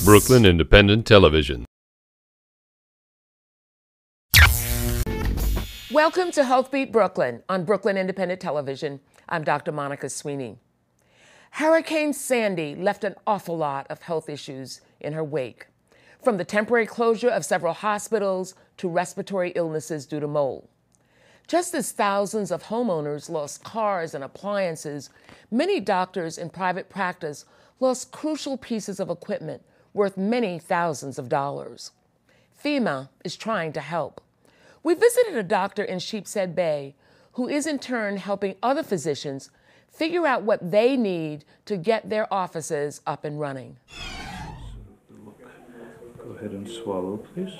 Brooklyn Independent Television. Welcome to Healthbeat Brooklyn on Brooklyn Independent Television. I'm Dr. Monica Sweeney. Hurricane Sandy left an awful lot of health issues in her wake, from the temporary closure of several hospitals to respiratory illnesses due to mold. Just as thousands of homeowners lost cars and appliances, many doctors in private practice lost crucial pieces of equipment worth many thousands of dollars. FEMA is trying to help. We visited a doctor in Sheepshead Bay who is in turn helping other physicians figure out what they need to get their offices up and running. Go ahead and swallow, please.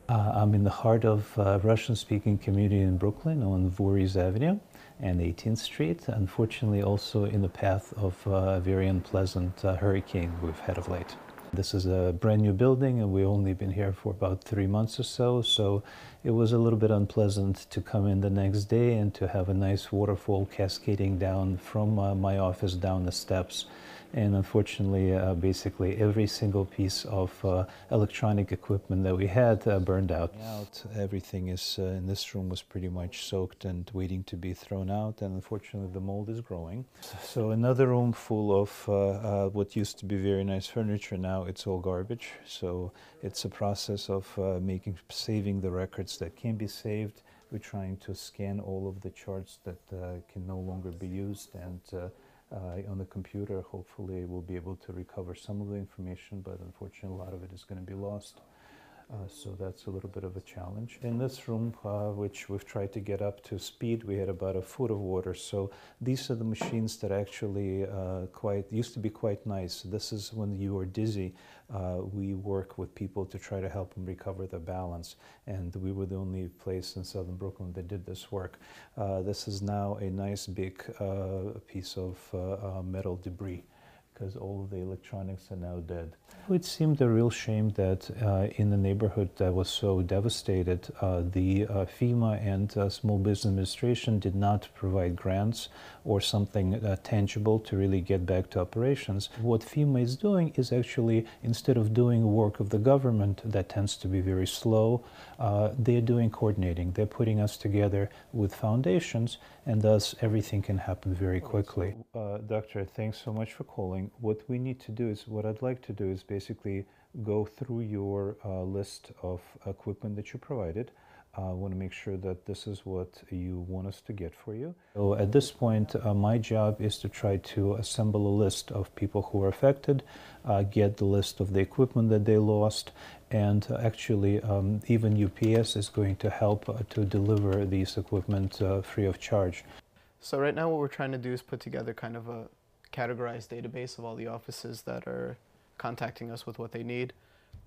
I'm in the heart of Russian-speaking community in Brooklyn on Voorhees Avenue and 18th Street. Unfortunately, also in the path of a very unpleasant hurricane we've had of late. This is a brand new building, and we've only been here for about 3 months or so it was a little bit unpleasant to come in the next day and to have a nice waterfall cascading down from my office down the steps. And unfortunately, basically every single piece of electronic equipment that we had burned out. Everything is in this room was pretty much soaked and waiting to be thrown out, and unfortunately the mold is growing. So another room full of what used to be very nice furniture, now it's all garbage. So it's a process of saving the records that can be saved. We're trying to scan all of the charts that can no longer be used, and on the computer, hopefully we'll be able to recover some of the information, but unfortunately a lot of it is going to be lost. So that's a little bit of a challenge. In this room, which we've tried to get up to speed, we had about a foot of water. So these are the machines that actually used to be quite nice. This is when you are dizzy. We work with people to try to help them recover their balance. And we were the only place in southern Brooklyn that did this work. This is now a nice big piece of metal debris, because all of the electronics are now dead. It seemed a real shame that in the neighborhood that was so devastated, the FEMA and Small Business Administration did not provide grants or something tangible to really get back to operations. What FEMA is doing is actually, instead of doing work of the government that tends to be very slow, they're doing coordinating. They're putting us together with foundations, and thus everything can happen very quickly. Doctor, thanks so much for calling. What we need to do is, what I'd like to do is basically go through your list of equipment that you provided. I want to make sure that this is what you want us to get for you. So at this point, my job is to try to assemble a list of people who are affected, get the list of the equipment that they lost, and actually even UPS is going to help to deliver these equipment free of charge. So right now what we're trying to do is put together kind of a categorized database of all the offices that are contacting us with what they need.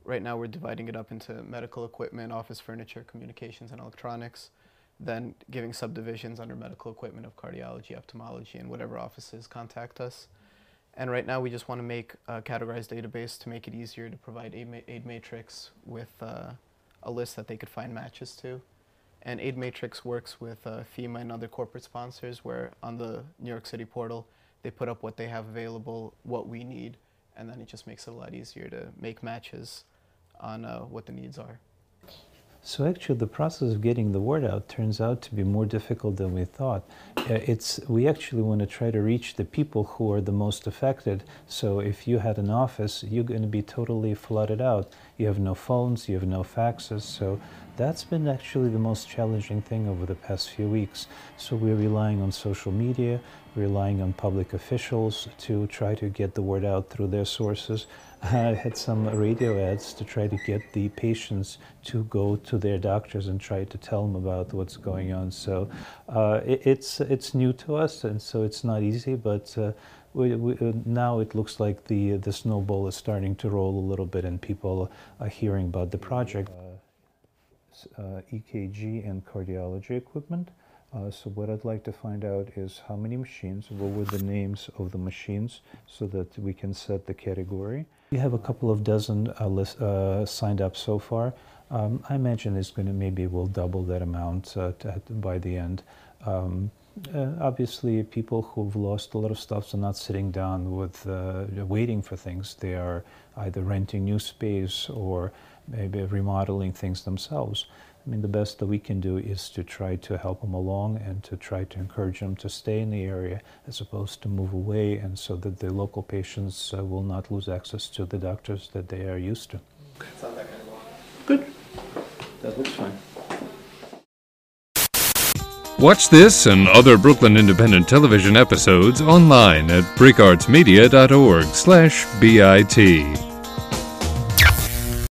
Right now we're dividing it up into medical equipment, office furniture, communications, and electronics, then giving subdivisions under medical equipment of cardiology, ophthalmology, and whatever offices contact us. And right now we just want to make a categorized database to make it easier to provide aid matrix with a list that they could find matches to. And aid matrix works with FEMA and other corporate sponsors, where on the New York City portal they put up what they have available, what we need, and then it just makes it a lot easier to make matches on what the needs are. So actually the process of getting the word out turns out to be more difficult than we thought. We actually want to try to reach the people who are the most affected. So if you had an office, you're going to be totally flooded out. You have no phones, you have no faxes, so that's been actually the most challenging thing over the past few weeks. So we're relying on social media, relying on public officials to try to get the word out through their sources. I had some radio ads to try to get the patients to go to their doctors and try to tell them about what's going on. So it's new to us, and so it's not easy, but now it looks like the snowball is starting to roll a little bit, and people are hearing about the project. EKG and cardiology equipment. So what I'd like to find out is how many machines, what were the names of the machines, so that we can set the category. We have a couple of dozen signed up so far. I imagine it's going to maybe we'll double that amount by the end. Obviously, people who've lost a lot of stuff are not sitting down with waiting for things. They are either renting new space or maybe remodeling things themselves. I mean, the best that we can do is to try to help them along and to try to encourage them to stay in the area as opposed to move away, and so that the local patients will not lose access to the doctors that they are used to. It's not that kind of law. Good. That looks fine. Watch this and other Brooklyn Independent Television episodes online at bricartsmedia.org/BIT.